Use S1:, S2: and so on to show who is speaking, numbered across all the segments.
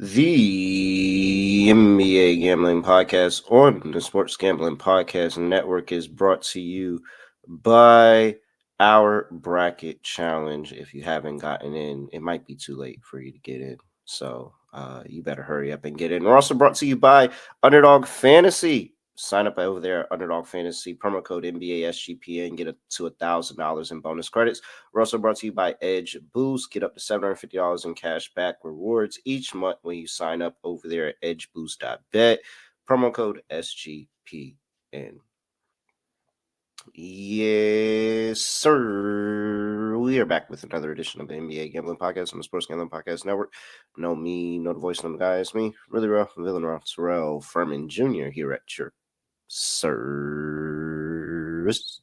S1: The NBA Gambling Podcast on the Sports Gambling Podcast Network is brought to you by our Bracket Challenge. If you haven't gotten in, it might be too late for you to get in. So you better hurry up and get in. We're also brought to you by Underdog Fantasy. Sign up over there at Underdog Fantasy, promo code NBA SGPN, get up to $1,000 in bonus credits. We're also brought to you by Edge Boost. Get up to $750 in cash back rewards each month when you sign up over there at edgeboost.bet. Promo code SGPN. Yes, sir. We are back with another edition of the NBA Gambling Podcast on the Sports Gambling Podcast Network. Know me, know the voice, know the guy. It's me, really rough, villain rough, Terrell Furman Jr. here at your service.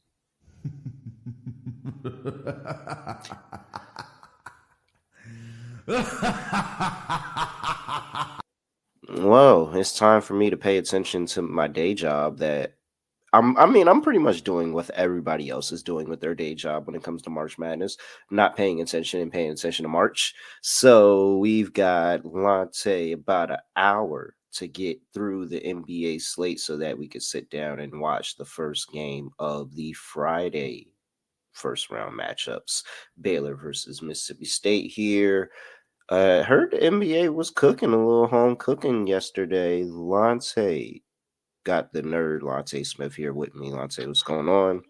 S1: Well, it's time for me to pay attention to my day job that I'm pretty much doing what everybody else is doing with their day job when it comes to March Madness, not paying attention and paying attention to March. So we've got Lonte about an hour to get through the NBA slate so that we could sit down and watch the first game of the Friday first round matchups. Baylor versus Mississippi State here. Heard the NBA was cooking, a little home cooking yesterday. Lonte got the nerd Lonte Smith here with me. Lonte, what's going on?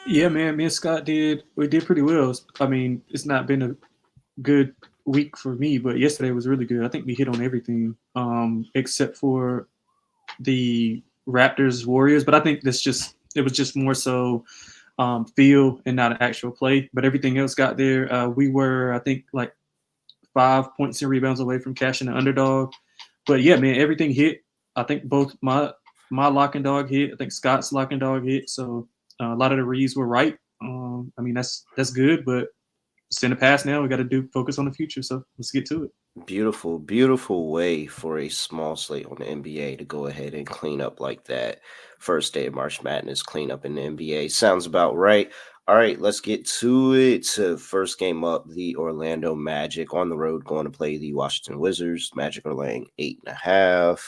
S2: Yeah, man. Me and Scott did pretty well. I mean, it's not been a good week for me, but yesterday was really good. I think we hit on everything, except for the Raptors Warriors. But I think it was just more so feel and not an actual play. But everything else got there. We were, I think, like 5 points and rebounds away from cashing the underdog. But yeah, man, everything hit. I think both my lock and dog hit. I think Scott's lock and dog hit. So a lot of the reads were right. I mean, that's good, but it's in the past now. We got to focus on the future. So let's get to it.
S1: Beautiful, beautiful way for a small slate on the NBA to go ahead and clean up like that. First day of March Madness, clean up in the NBA. Sounds about right. All right, let's get to it. First game up, the Orlando Magic on the road going to play the Washington Wizards. Magic are laying 8.5.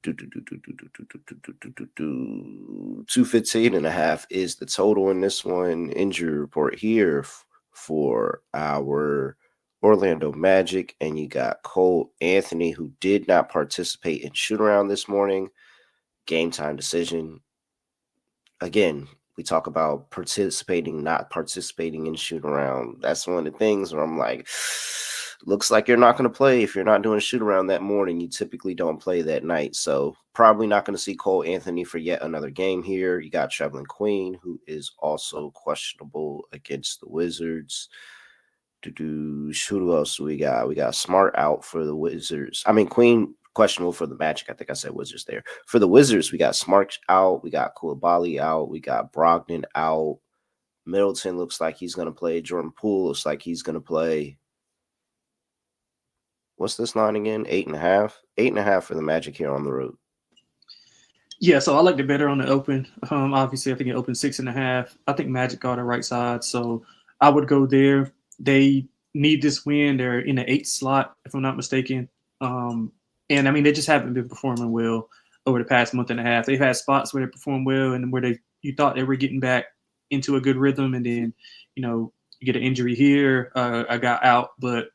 S1: 215.5 is the total in this one. Injury report here for our Orlando Magic, and you got Cole Anthony, who did not participate in shoot around this morning. Game time decision. Again, we talk about participating, not participating in shoot around. That's one of the things where I'm like, looks like you're not going to play. If you're not doing shoot around that morning, you typically don't play that night. So probably not going to see Cole Anthony for yet another game here. You got Traveling Queen, who is also questionable against the Wizards. Who else do we got? We got Smart out for the Wizards. I mean, Queen questionable for the Magic. I think I said Wizards there. For the Wizards, we got Smart out. We got Koulibaly out. We got Brogdon out. Middleton looks like he's going to play. Jordan Poole looks like he's going to play. What's this line again? 8.5? 8.5 for the Magic here on the road.
S2: Yeah, so I liked it better on the open. Obviously, I think it opened 6.5. I think Magic got the right side, so I would go there. They need this win. They're in the 8th slot, if I'm not mistaken. And I mean, they just haven't been performing well over the past month and a half. They've had spots where they perform well and where you thought they were getting back into a good rhythm, and then you get an injury here. I got out, but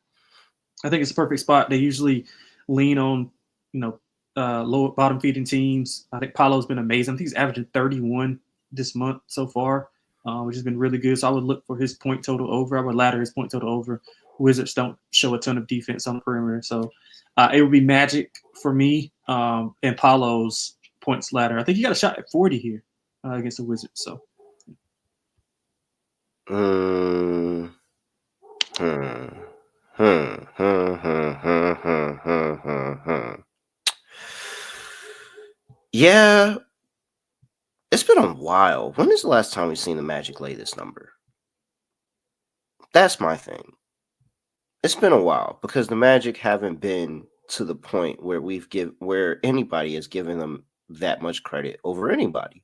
S2: I think it's a perfect spot. They usually lean on low bottom feeding teams. I think Paolo's been amazing. I think he's averaging 31 this month so far, which has been really good. So I would look for his point total over. I would ladder his point total over. Wizards don't show a ton of defense on the perimeter. So it would be Magic for me and Paolo's points ladder. I think he got a shot at 40 here against the Wizards. So.
S1: Yeah, it's been a while. When is the last time we've seen the Magic lay this number? That's my thing. It's been a while because the Magic haven't been to the point where where anybody has given them that much credit over anybody.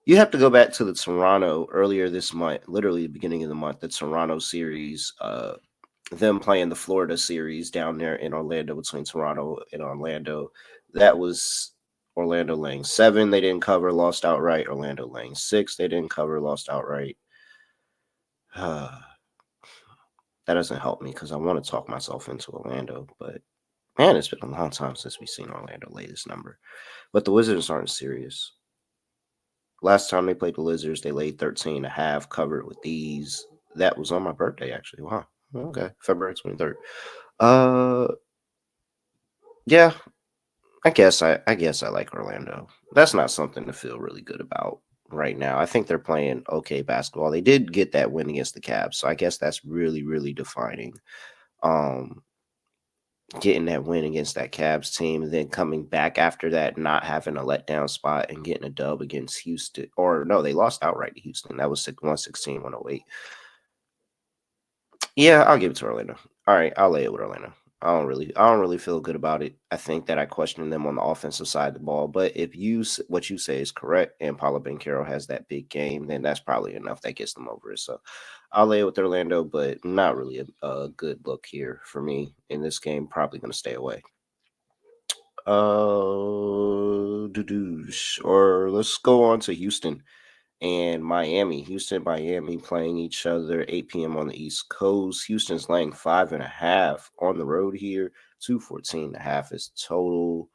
S1: You have to go back to the Toronto earlier this month, literally the beginning of the month, the Toronto series them playing the Florida series down there in Orlando between Toronto and Orlando. That was Orlando laying 7. They didn't cover, lost outright. Orlando laying 6. They didn't cover, lost outright. That doesn't help me because I want to talk myself into Orlando. But, man, it's been a long time since we've seen Orlando lay this number. But the Wizards aren't serious. Last time they played the Lizards, they laid 13.5, covered with these. That was on my birthday, actually. Wow. Okay. February 23rd. Yeah, I guess I like Orlando. That's not something to feel really good about right now. I think they're playing okay basketball. They did get that win against the Cavs, so I guess that's really, really defining. Um, Getting that win against that Cavs team, and then coming back after that, not having a letdown spot and getting a dub against Houston. Or no, they lost outright to Houston. That was 116-108. Yeah, I'll give it to Orlando. All right, I'll lay it with Orlando. I don't really feel good about it. I think that I question them on the offensive side of the ball. But if what you say is correct, and Paolo Banchero has that big game, then that's probably enough that gets them over it. So I'll lay it with Orlando, but not really a good look here for me in this game. Probably going to stay away. Or let's go on to Houston and Miami. Houston, Miami playing each other 8 p.m. on the East Coast. Houston's laying 5.5 on the road here. 214.5 is total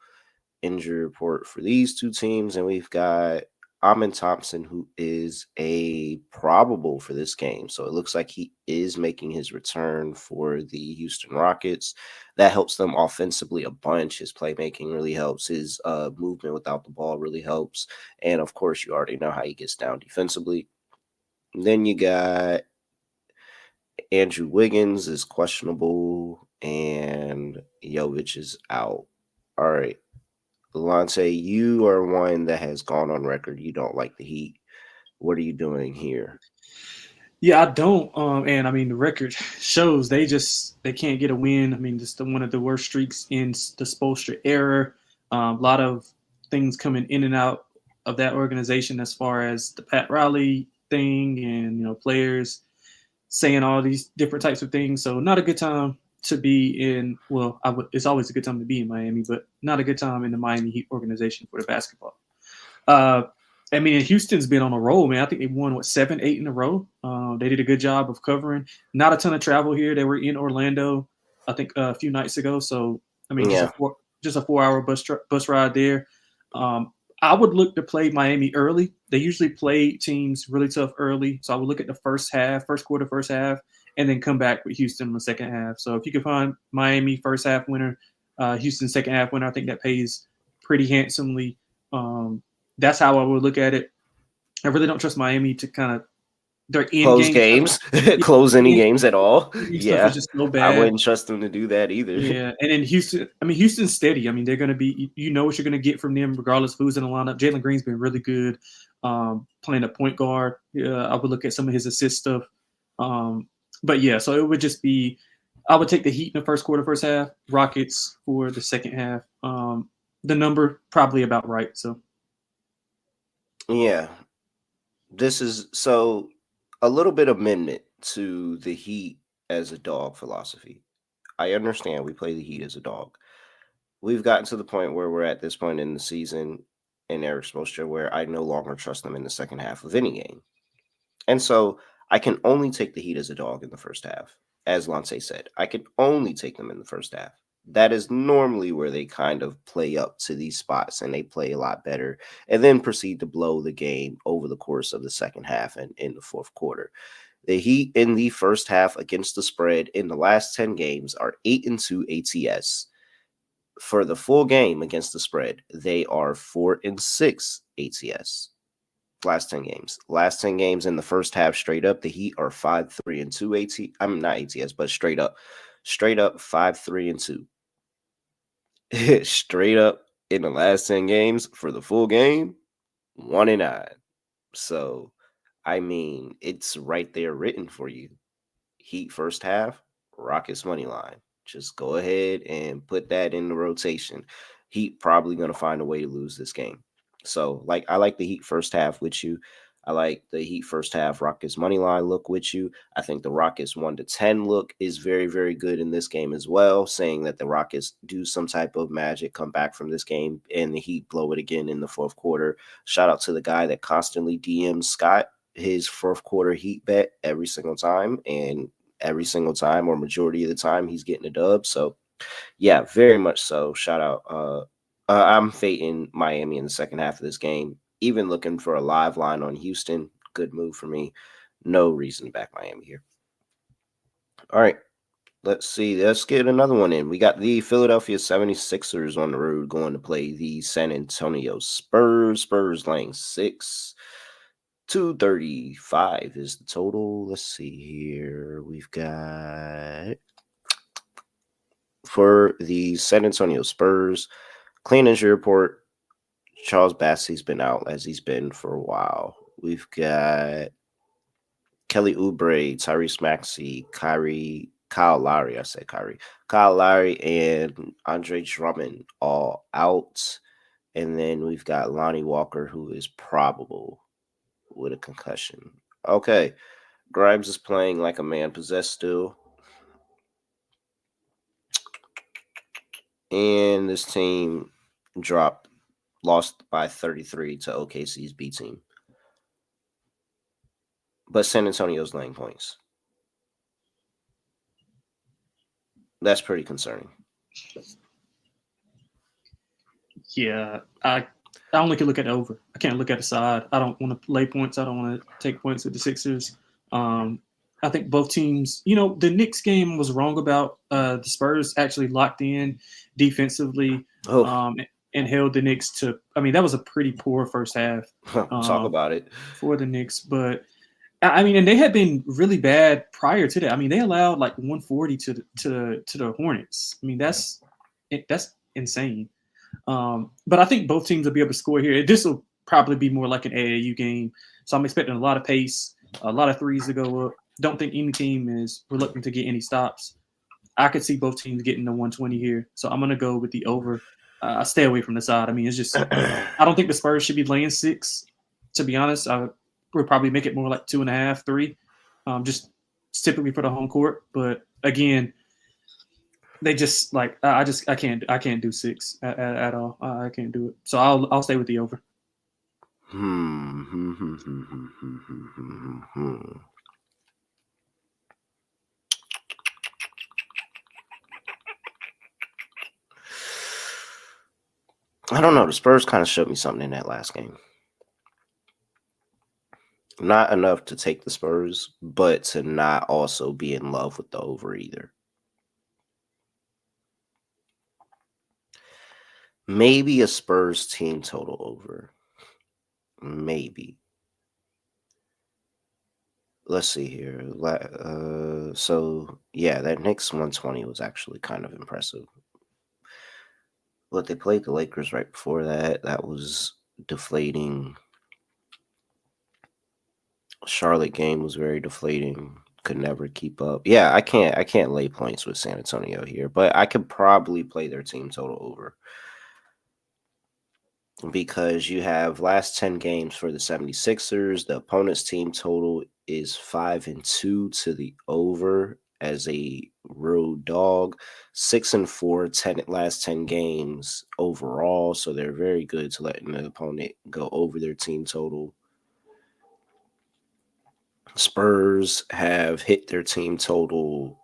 S1: injury report for these two teams. And we've got Amin Thompson, who is a probable for this game. So it looks like he is making his return for the Houston Rockets. That helps them offensively a bunch. His playmaking really helps. His movement without the ball really helps. And of course, you already know how he gets down defensively. And then you got Andrew Wiggins is questionable, and Jovic is out. All right. Lonte, you are one that has gone on record. You don't like the Heat. What are you doing here?
S2: Yeah, I don't. And I mean, the record shows they can't get a win. I mean, just one of the worst streaks in the Spoelstra era. A lot of things coming in and out of that organization as far as the Pat Riley thing, and players saying all these different types of things. So not a good time to be in. Well, it's always a good time to be in Miami, but not a good time in the Miami Heat organization for the basketball. I mean, Houston's been on a roll, man. I think they won 7, 8 in a row. They did a good job of covering. Not a ton of travel here. They were in Orlando, I think, a few nights ago. So I mean,
S1: Yeah.
S2: just a 4-hour bus ride there. I would look to play Miami early. They usually play teams really tough early, so I would look at the first quarter, first half, and then come back with Houston in the second half. So if you can find Miami first half winner, Houston second half winner, I think that pays pretty handsomely. That's how I would look at it. I really don't trust Miami to kind of their
S1: Close
S2: in-game
S1: games,
S2: stuff.
S1: close any games at all.
S2: In-game stuff is
S1: Yeah.
S2: just so
S1: I
S2: bad.
S1: wouldn't trust them to do that either.
S2: Yeah, and then Houston. I mean, Houston's steady. I mean, they're going to be. You know what you're going to get from them, regardless of who's in the lineup. Jalen Green's been really good, playing a point guard. I would look at some of his assist stuff. But yeah, so it would just be. I would take the Heat in the first quarter, first half. Rockets for the second half. The number probably about right. So
S1: Yeah. This is so a little bit amendment to the Heat as a dog philosophy. I understand we play the Heat as a dog. We've gotten to the point where we're at this point in the season in Eric Spoelstra where I no longer trust them in the second half of any game. And so I can only take the Heat as a dog in the first half. As Lonce said, I can only take them in the first half. That is normally where they kind of play up to these spots and they play a lot better and then proceed to blow the game over the course of the second half and in the fourth quarter. The Heat in the first half against the spread in the last 10 games are 8-2 ATS. For the full game against the spread, they are 4-6 ATS. Last 10 games. Last 10 games in the first half straight up, the Heat are 5-3-2 AT. I'm not ATS, but straight up 5-3-2. Straight up in the last 10 games for the full game, 1-9. So, I mean, it's right there written for you. Heat first half, Rockets money line. Just go ahead and put that in the rotation. Heat probably going to find a way to lose this game. So, like, I like the Heat first half with you. I like the Heat first half Rockets money line look with you. I think the Rockets 1-10 look is very, very good in this game as well, saying that the Rockets do some type of magic, come back from this game, and the Heat blow it again in the fourth quarter. Shout out to the guy that constantly DMs Scott his fourth quarter Heat bet every single time, and every single time or majority of the time he's getting a dub. So yeah, very much so. Shout out. I'm fading Miami in the second half of this game. Even looking for a live line on Houston. Good move for me. No reason to back Miami here. All right. Let's see. Let's get another one in. We got the Philadelphia 76ers on the road going to play the San Antonio Spurs. Spurs laying 6. 235 is the total. Let's see here. We've got for the San Antonio Spurs, clean injury report. Charles Bassey's been out as he's been for a while. We've got Kelly Oubre, Tyrese Maxey, Kyle Lowry, Kyle Lowry, and Andre Drummond all out. And then we've got Lonnie Walker, who is probable with a concussion. Okay. Grimes is playing like a man possessed still. And this team lost by 33 to OKC's B team. But San Antonio's laying points. That's pretty concerning.
S2: Yeah, I only can look at the over. I can't look at the side. I don't want to lay points. I don't want to take points with the Sixers. I think both teams, the Knicks game was wrong about the Spurs actually locked in defensively and held the Knicks to, that was a pretty poor first half.
S1: Talk about it.
S2: For the Knicks. But, and they had been really bad prior to that. They allowed like 140 to the Hornets. That's insane. But I think both teams will be able to score here. This will probably be more like an AAU game. So I'm expecting a lot of pace, a lot of threes to go up. Don't think any team is reluctant to get any stops. I could see both teams getting the 120 here. So I'm going to go with the over. Stay away from the side. It's just I don't think the Spurs should be laying 6. To be honest, I would probably make it more like 2.5, 3. Just typically for the home court. But again, they just I can't do 6 at all. I can't do it. So I'll stay with the over.
S1: I don't know. The Spurs kind of showed me something in that last game. Not enough to take the Spurs, but to not also be in love with the over either. Maybe a Spurs team total over. Maybe. Let's see here. So, yeah, that Knicks 120 was actually kind of impressive. But they played the Lakers right before that. That was deflating. Charlotte game was very deflating. Could never keep up. Yeah, I can't lay points with San Antonio here, but I could probably play their team total over. Because you have last 10 games for the 76ers. The opponent's team total is 5-2 to the over as a road dog. 6-4 last 10 games overall. So they're very good to letting the opponent go over their team total. Spurs have hit their team total.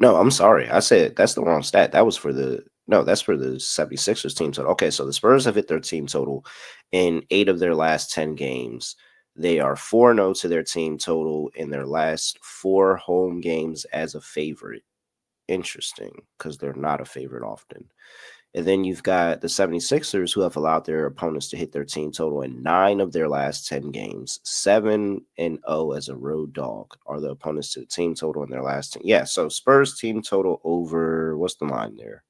S1: No, I'm sorry. I said that's the wrong stat. That's for the 76ers team total. Okay, so the Spurs have hit their team total in 8 of their last 10 games. They are 4-0 to their team total in their last 4 home games as a favorite. Interesting, because they're not a favorite often. And then you've got the 76ers who have allowed their opponents to hit their team total in 9 of their last 10 games. 7-0 as a road dog are the opponents to the team total in their last 10. Yeah, so Spurs team total over, what's the line there?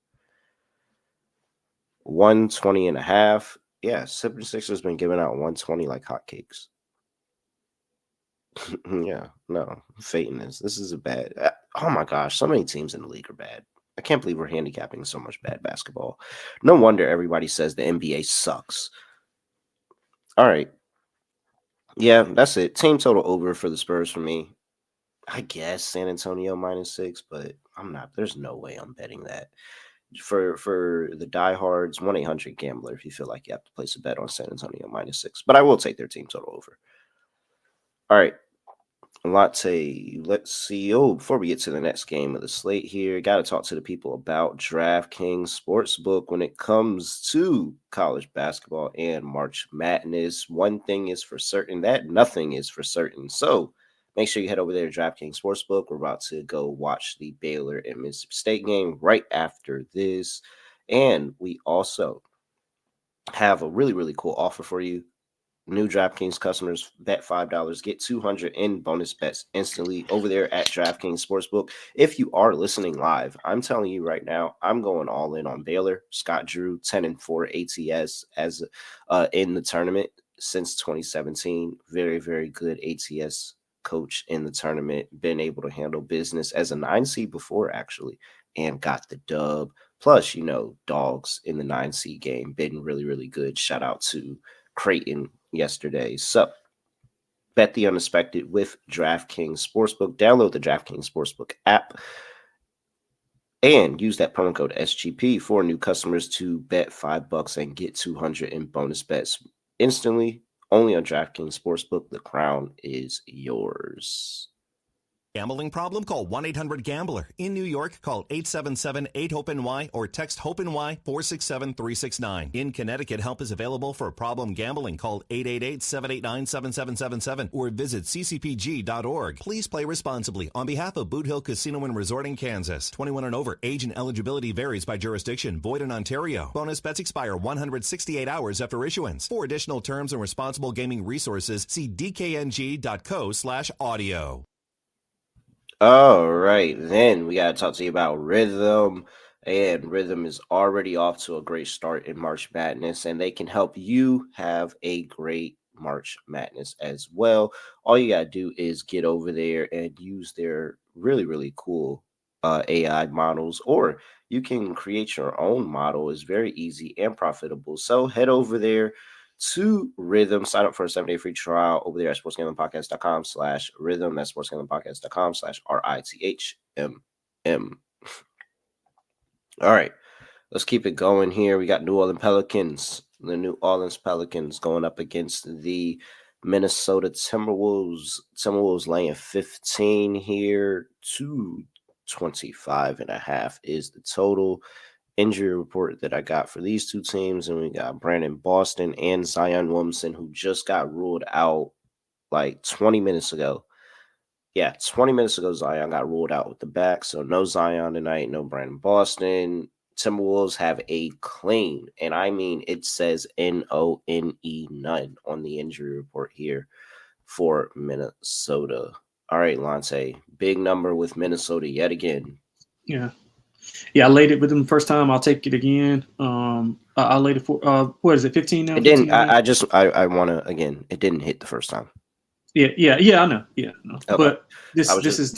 S1: 120.5. Yeah, 76ers been giving out 120 like hotcakes. Yeah, no, fading this. This is a bad. Oh my gosh, so many teams in the league are bad. I can't believe we're handicapping so much bad basketball. No wonder everybody says the NBA sucks. All right. Yeah, that's it. Team total over for the Spurs for me. I guess San Antonio -6, but I'm not. There's no way I'm betting that. For the diehards, 1-800-GAMBLER if you feel like you have to place a bet on San Antonio -6. But I will take their team total over. All right. Lonte, let's see. Oh, before we get to the next game of the slate here, got to talk to the people about DraftKings Sportsbook when it comes to college basketball and March Madness. One thing is for certain, that nothing is for certain. So make sure you head over there to DraftKings Sportsbook. We're about to go watch the Baylor and Mississippi State game right after this. And we also have a really, really cool offer for you. New DraftKings customers bet $5, get $200 in bonus bets instantly over there at DraftKings Sportsbook. If you are listening live, I'm telling you right now, I'm going all in on Baylor. Scott Drew, 10-4 ATS as in the tournament since 2017. Very, very good ATS coach in the tournament. Been able to handle business as a 9 seed before, actually, and got the dub. Plus, dogs in the 9 seed game. Been really, really good. Shout out to Creighton yesterday. So bet the unexpected with DraftKings Sportsbook. Download the DraftKings Sportsbook app and use that promo code SGP for new customers to bet $5 and get 200 in bonus bets instantly. Only on DraftKings Sportsbook. The crown is yours.
S3: Gambling problem? Call 1-800-GAMBLER. In New York, call 877-8-HOPENY or text HOPENY 467-369. In Connecticut, help is available for problem gambling. Call 888-789-7777 or visit ccpg.org. Please play responsibly. On behalf of Boot Hill Casino and Resort in Kansas, 21 and over, age and eligibility varies by jurisdiction. Void in Ontario. Bonus bets expire 168 hours after issuance. For additional terms and responsible gaming resources, see dkng.co/audio.
S1: All right, then we got to talk to you about Rhythm. And Rhythm is already off to a great start in March Madness, and they can help you have a great March Madness as well. All you got to do is get over there and use their really, really cool AI models, or you can create your own model. It's very easy and profitable. So head over there to Rhythm. Sign up for a 7-day free trial over there at sportsgamblingpodcast.com/rhythm. That's sportsgamblingpodcast.com/RITHMM. All right, let's keep it going here. We got New Orleans Pelicans. The New Orleans Pelicans going up against the Minnesota Timberwolves. Timberwolves laying 15 here. 225.5 is the total. Injury report that I got for these two teams, and we got Brandon Boston and Zion Williamson, who just got ruled out like 20 minutes ago. Yeah, 20 minutes ago, Zion got ruled out with the back, so no Zion tonight, no Brandon Boston. Timberwolves have a clean, and I mean it says NONE, none, on the injury report here for Minnesota. All right, Lonte, big number with Minnesota yet again.
S2: Yeah, I laid it with them the first time. I'll take it again. I laid it for what is it, 15 now?
S1: It didn't. I want to again. It didn't hit the first time.
S2: Yeah. I know. Yeah, no. Okay. But this is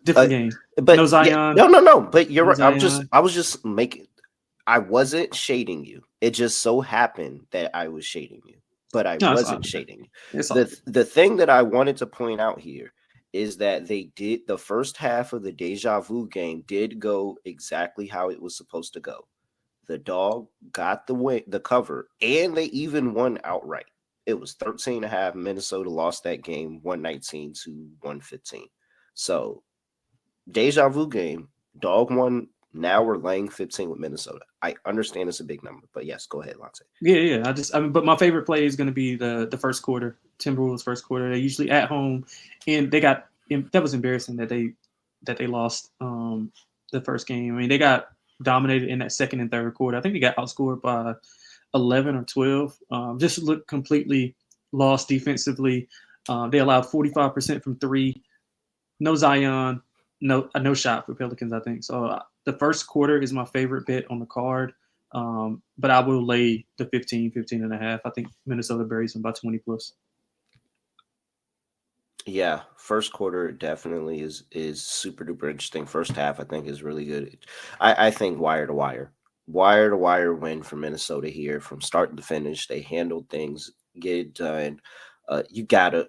S2: different game.
S1: But
S2: no Zion.
S1: Yeah, no. But you're right.
S2: Zion.
S1: I was just making. I wasn't shading you. It just so happened that I was shading you, but I wasn't shading you. The thing that I wanted to point out here is that they did the first half of the deja vu game did go exactly how it was supposed to go. The dog got the cover, and they even won outright. It was 13.5. Minnesota lost that game 119-115. So deja vu game, dog won. Now we're laying 15 with Minnesota. I understand it's a big number, but yes, go ahead, Lonte.
S2: Yeah. But my favorite play is going to be the first quarter. Timberwolves first quarter. They're usually at home, and that was embarrassing that they lost the first game. I mean, they got dominated in that second and third quarter. I think they got outscored by 11 or 12. Just looked completely lost defensively. They allowed 45% from three. No Zion. No shot for Pelicans, I think. So the first quarter is my favorite bet on the card. But I will lay the 15.5. I think Minnesota buries them by 20 plus.
S1: Yeah, first quarter definitely is super duper interesting. First half, I think, is really good. I think wire to wire win for Minnesota here from start to finish. They handled things, get it done. You gotta.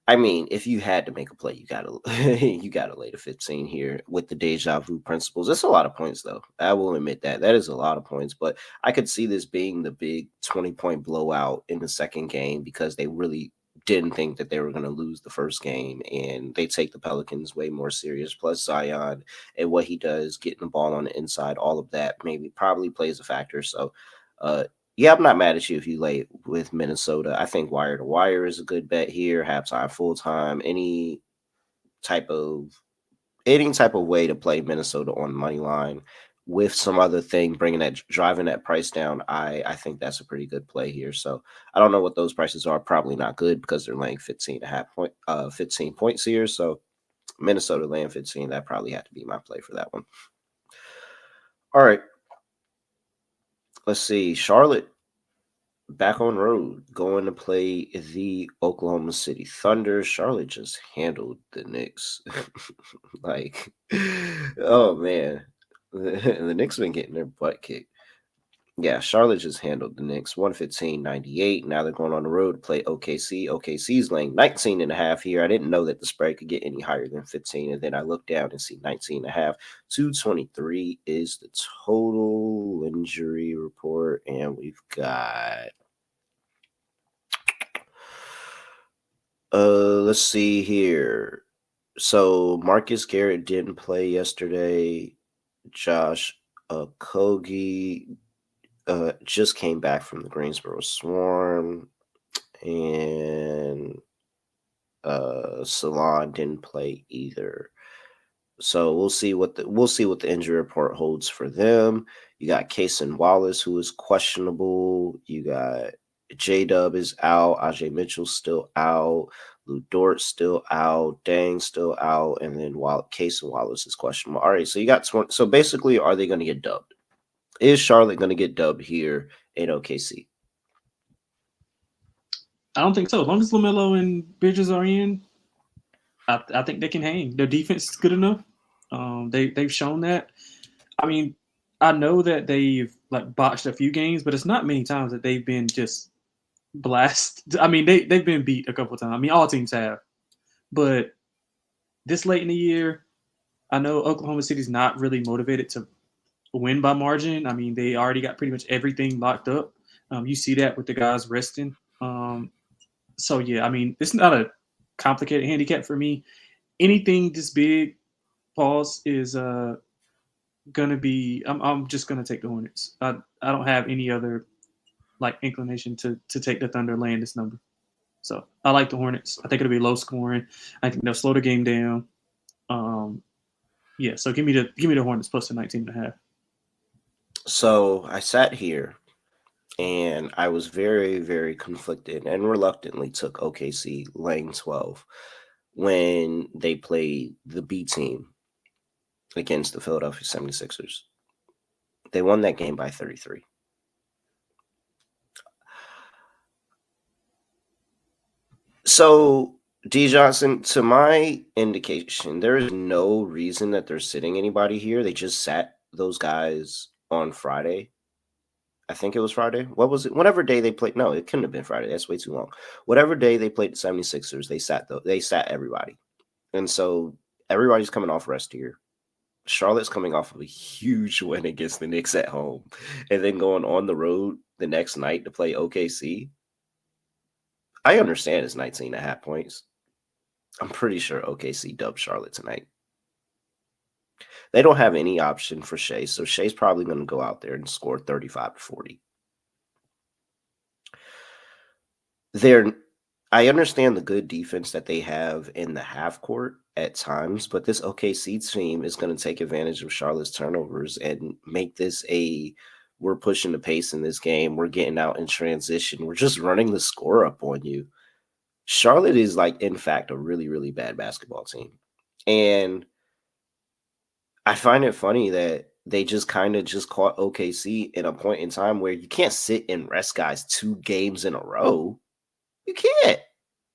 S1: I mean, if you had to make a play, you gotta you gotta lay the 15 here with the deja vu principles. It's a lot of points, though. I will admit that is a lot of points, but I could see this being the big 20-point blowout in the second game because they really didn't think that they were going to lose the first game, and they take the Pelicans way more serious. Plus Zion and what he does, getting the ball on the inside, all of that probably plays a factor. So, yeah, I'm not mad at you if you lay with Minnesota. I think wire to wire is a good bet here. Halftime, full time, any type of way to play Minnesota on money line with some other thing, driving that price down. I think that's a pretty good play here. So I don't know what those prices are. Probably not good because they're laying 15 points here. So Minnesota laying 15, that probably had to be my play for that one. All right. Let's see. Charlotte back on road, going to play the Oklahoma City Thunder. Charlotte just handled the Knicks. Oh, man. The Knicks been getting their butt kicked. Yeah, Charlotte just handled the Knicks 115-98. Now they're going on the road to play OKC. OKC's laying 19.5 here. I didn't know that the spread could get any higher than 15. And then I look down and see 19.5. 223 is the total injury report. And we've got, let's see here. So Marcus Garrett didn't play yesterday. Josh Okogie just came back from the Greensboro Swarm, and Salon didn't play either. So we'll see what the injury report holds for them. You got Cason Wallace, who is questionable. You got J-Dub is out. Ajay Mitchell's still out. Lou Dort's still out. Dang's still out. And then Cason Wallace is questionable. All right, so you got 20. So basically, are they going to get dubbed? Is Charlotte going to get dubbed here in OKC?
S2: I don't think so. As long as LaMelo and Bridges are in, I think they can hang. Their defense is good enough. They've shown that. I mean, I know that they've botched a few games, but it's not many times that they've been just blasted. I mean, they've been beat a couple of times. I mean, all teams have. But this late in the year, I know Oklahoma City's not really motivated to win by margin. I mean, they already got pretty much everything locked up. You see that with the guys resting. So, yeah, I mean, it's not a complicated handicap for me. Anything this big, is going to be – I'm just going to take the Hornets. I don't have any other, inclination to take the Thunder laying this number. So, I like the Hornets. I think it'll be low scoring. I think they'll slow the game down. Yeah, so give me the Hornets plus the 19.5.
S1: So I sat here and I was very, very conflicted and reluctantly took OKC laying 12 when they played the B team against the Philadelphia 76ers. They won that game by 33. So, D. Johnson, to my indication, there is no reason that they're sitting anybody here. They just sat those guys on Friday. I think it was Friday. What was it? Whatever day they played. No, it couldn't have been Friday. That's way too long. Whatever day they played the 76ers, they sat everybody. And so everybody's coming off rest here. Charlotte's coming off of a huge win against the Knicks at home and then going on the road the next night to play OKC. I understand it's 19.5 points. I'm pretty sure OKC dubbed Charlotte tonight. They don't have any option for Shea, so Shea's probably going to go out there and score 35 to 40. I understand the good defense that they have in the half court at times, but this OKC team is going to take advantage of Charlotte's turnovers and make this we're pushing the pace in this game. We're getting out in transition. We're just running the score up on you. Charlotte is in fact, a really, really bad basketball team. And I find it funny that they just kind of just caught OKC in a point in time where you can't sit and rest guys 2 games in a row. You can't.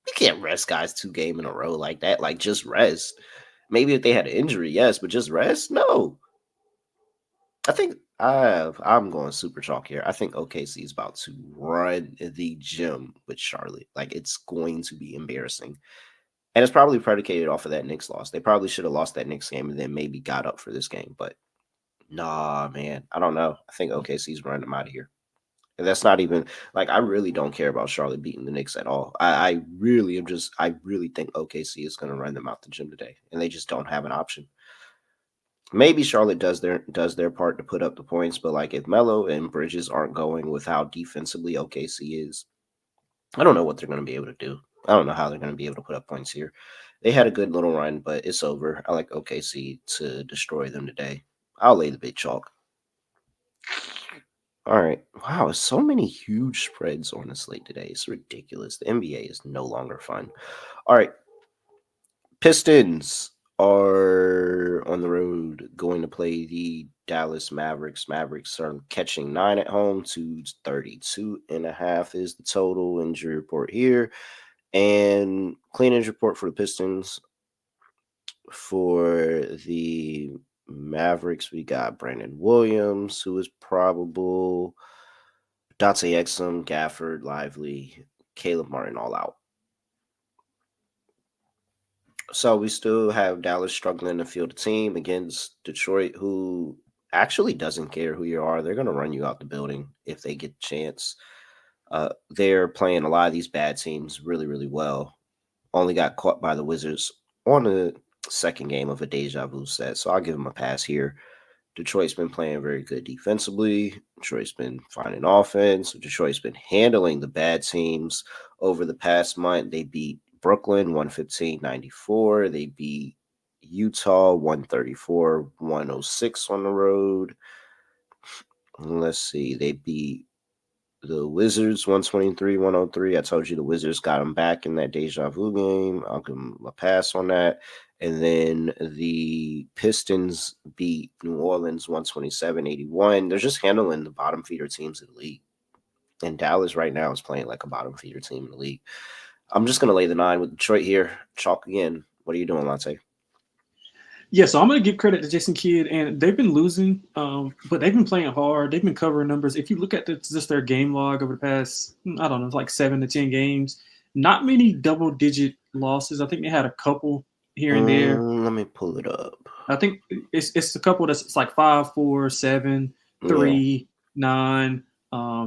S1: You can't rest guys 2 games in a row like that. Just rest. Maybe if they had an injury, yes, but just rest? No. I think I'm going super chalk here. I think OKC is about to run the gym with Charlotte. Like, it's going to be embarrassing. And it's probably predicated off of that Knicks loss. They probably should have lost that Knicks game and then maybe got up for this game. But nah, man, I don't know. I think OKC's running them out of here. And that's not even like, I really don't care about Charlotte beating the Knicks at all. I really think OKC is going to run them out the gym today, and they just don't have an option. Maybe Charlotte does their part to put up the points, but like if Melo and Bridges aren't going with how defensively OKC is, I don't know what they're going to be able to do. I don't know how they're going to be able to put up points here. They had a good little run, but it's over. I like OKC to destroy them today. I'll lay the big chalk. All right. Wow, so many huge spreads on the slate today. It's ridiculous. The NBA is no longer fun. All right. Pistons are on the road going to play the Dallas Mavericks. Mavericks are catching 9 at home to 32.5 is the total. Injury report here. And clean injury report for the Pistons. For the Mavericks, we got Brandon Williams, who is probable. Dante Exum, Gafford, Lively, Caleb Martin all out. So we still have Dallas struggling to field a team against Detroit, who actually doesn't care who you are. They're going to run you out the building if they get the chance. They're playing a lot of these bad teams really, really well. Only got caught by the Wizards on the second game of a deja vu set, so I'll give them a pass here. Detroit's been playing very good defensively. Detroit's been finding offense. Detroit's been handling the bad teams over the past month. They beat Brooklyn 115-94. They beat Utah 134-106 on the road. Let's see. They beat the Wizards 123-103. I told you the Wizards got them back in that deja vu game. I'll give them a pass on that. And then the Pistons beat New Orleans 127-81. They're just handling the bottom feeder teams in the league. And Dallas right now is playing like a bottom feeder team in the league. I'm just going to lay the 9 with Detroit here. Chalk again. What are you doing, Lonte?
S2: Yeah, so I'm going to give credit to Jason Kidd, and they've been losing, but they've been playing hard. They've been covering numbers. If you look at just their game log over the past, I don't know, like 7 to 10 games, not many double-digit losses. I think they had a couple here and there.
S1: Let me pull it up.
S2: I think it's a couple that's like 5, 4, 7, 3, 9,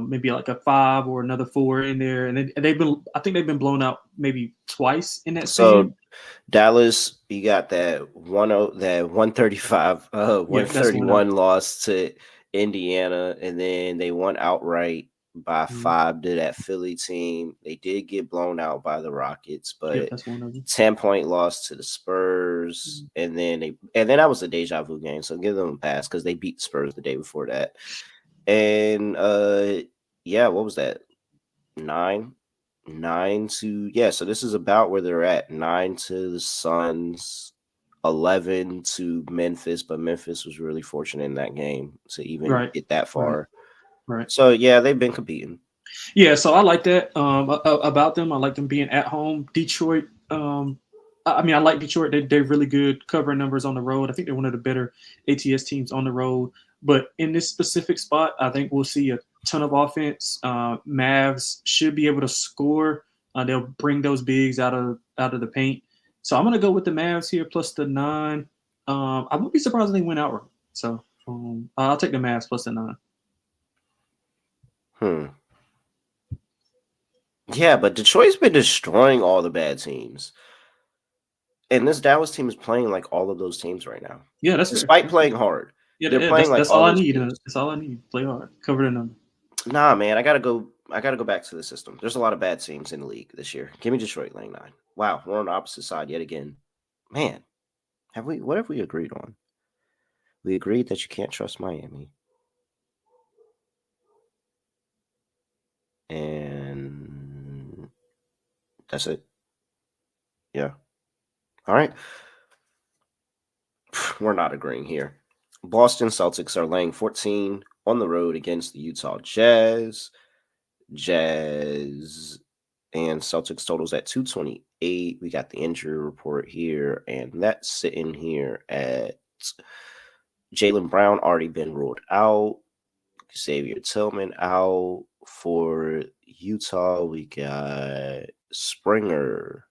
S2: maybe like a 5 or another 4 in there, and they've been blown out maybe twice in that span.
S1: Dallas, you got that 135, 131 loss to Indiana, and then they won outright by 5 to that Philly team. They did get blown out by the Rockets, but 10-point loss to the Spurs, and then that was a deja vu game. So give them a pass because they beat the Spurs the day before that. And what was that? 9 to so this is about where they're at. 9 to the Suns, 11 to Memphis, but Memphis was really fortunate in that game to even get that far.
S2: Right.
S1: So yeah, they've been competing.
S2: Yeah, so I like that about them. I like them being at home. Detroit. I like Detroit. They're really good covering numbers on the road. I think they're one of the better ATS teams on the road. But in this specific spot, I think we'll see a ton of offense. Mavs should be able to score. They'll bring those bigs out of the paint. So I'm going to go with the Mavs here plus the 9. I wouldn't be surprised if they win outright. So I'll take the Mavs plus the 9.
S1: Yeah, but Detroit's been destroying all the bad teams. And this Dallas team is playing like all of those teams right now.
S2: Yeah, that's
S1: despite playing hard.
S2: Yeah, they're playing that's all I need. That's all I need. Play hard. Cover the number.
S1: Nah, man, I gotta go back to the system. There's a lot of bad teams in the league this year. Give me Detroit laying 9. Wow, we're on the opposite side yet again. Man, what have we agreed on? We agreed that you can't trust Miami. And that's it. Yeah. All right. We're not agreeing here. Boston Celtics are laying 14 on the road against the Utah Jazz. Jazz and Celtics totals at 228. We got the injury report here, and that's sitting here at Jaylen Brown already been ruled out. Xavier Tillman out. For Utah, we got Springer,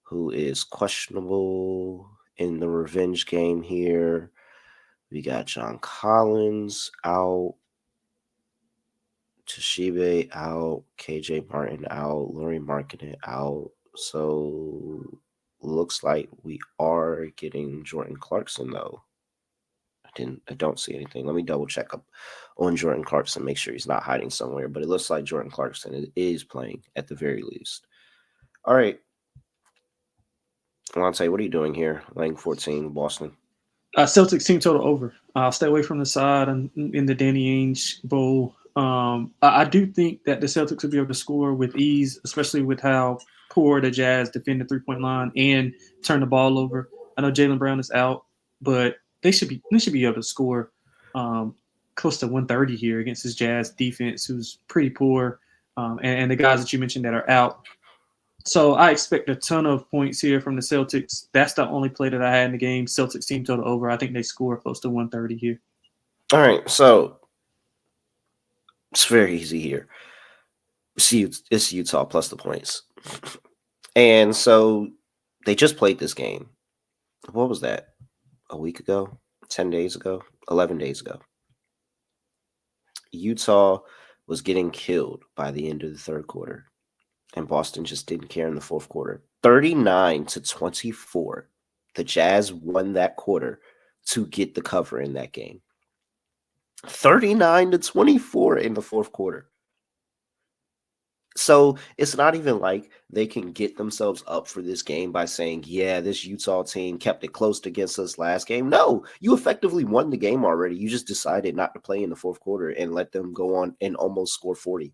S1: who is questionable in the revenge game here. We got John Collins out. Toshibe out. KJ Martin out. Laurie Markkinen out. So looks like we are getting Jordan Clarkson, though. I don't see anything. Let me double check up on Jordan Clarkson, make sure he's not hiding somewhere. But it looks like Jordan Clarkson is playing at the very least. All right. Lonte, what are you doing here? Laying 14, Boston.
S2: Celtics team total over. I'll stay away from the side in the Danny Ainge Bowl. I do think that the Celtics will be able to score with ease, especially with how poor the Jazz defend the 3-point line and turn the ball over. I know Jaylen Brown is out, but they should be able to score close to 130 here against this Jazz defense, who's pretty poor, and the guys that you mentioned that are out. So I expect a ton of points here from the Celtics. That's the only play that I had in the game. Celtics team total over. I think they score close to 130 here.
S1: All right, so it's very easy here. It's Utah plus the points. And so they just played this game. What was that? A week ago? 10 days ago? 11 days ago. Utah was getting killed by the end of the third quarter. And Boston just didn't care in the fourth quarter. 39-24. The Jazz won that quarter to get the cover in that game. 39-24 in the fourth quarter. So it's not even like they can get themselves up for this game by saying, yeah, this Utah team kept it close against us last game. No, you effectively won the game already. You just decided not to play in the fourth quarter and let them go on and almost score 40.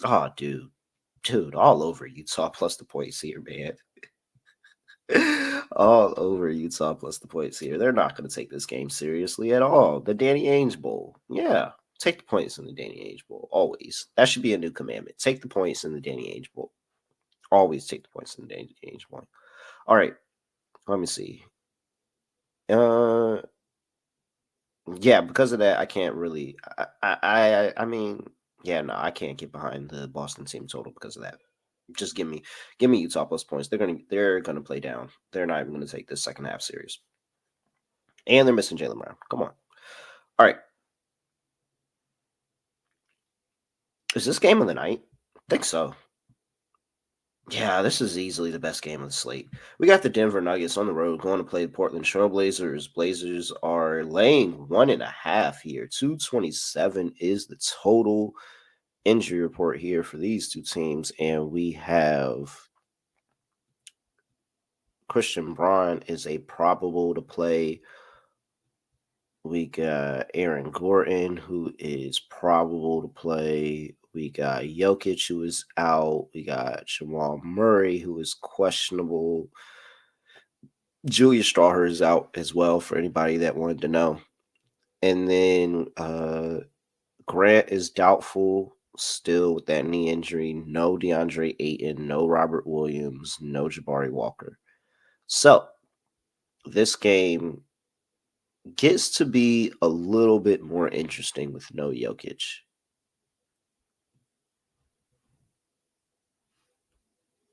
S1: Oh, dude, all over Utah plus the points here, man. All over Utah plus the points here. They're not going to take this game seriously at all. The Danny Ainge Bowl. Yeah. Take the points in the Danny Ainge Bowl. Always. That should be a new commandment. Take the points in the Danny Ainge Bowl. Always take the points in the Danny Ainge Bowl. All right. Let me see. Yeah, because of that, I can't really. I mean, yeah, no, I can't get behind the Boston team total because of that. Just give me Utah plus points. They're gonna play down. They're not even gonna take this second half serious. And they're missing Jaylen Brown. Come on. All right. Is this game of the night? I think so. Yeah, this is easily the best game of the slate. We got the Denver Nuggets on the road going to play the Portland Trailblazers. Blazers are laying 1.5 here. 227 is the total injury report here for these two teams. And we have Christian Braun is a probable to play. We got Aaron Gordon, who is probable to play. We got Jokic, who is out. We got Jamal Murray, who is questionable. Julius Strawher is out as well, for anybody that wanted to know. And then Grant is doubtful still with that knee injury. No DeAndre Ayton, no Robert Williams, no Jabari Walker. So this game gets to be a little bit more interesting with no Jokic.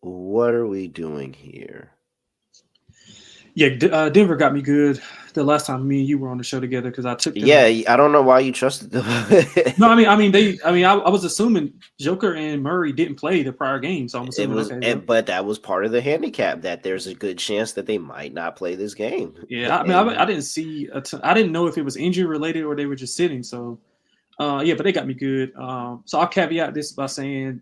S1: What are we doing here?
S2: Yeah, Denver got me good the last time me and you were on the show together because I took them.
S1: Yeah, I don't know why you trusted them.
S2: No, I was assuming Joker and Murray didn't play the prior game, so I'm assuming
S1: but that was part of the handicap that there's a good chance that they might not play this game.
S2: Yeah, I didn't see I didn't know if it was injury related or they were just sitting. So, yeah, but they got me good. So I'll caveat this by saying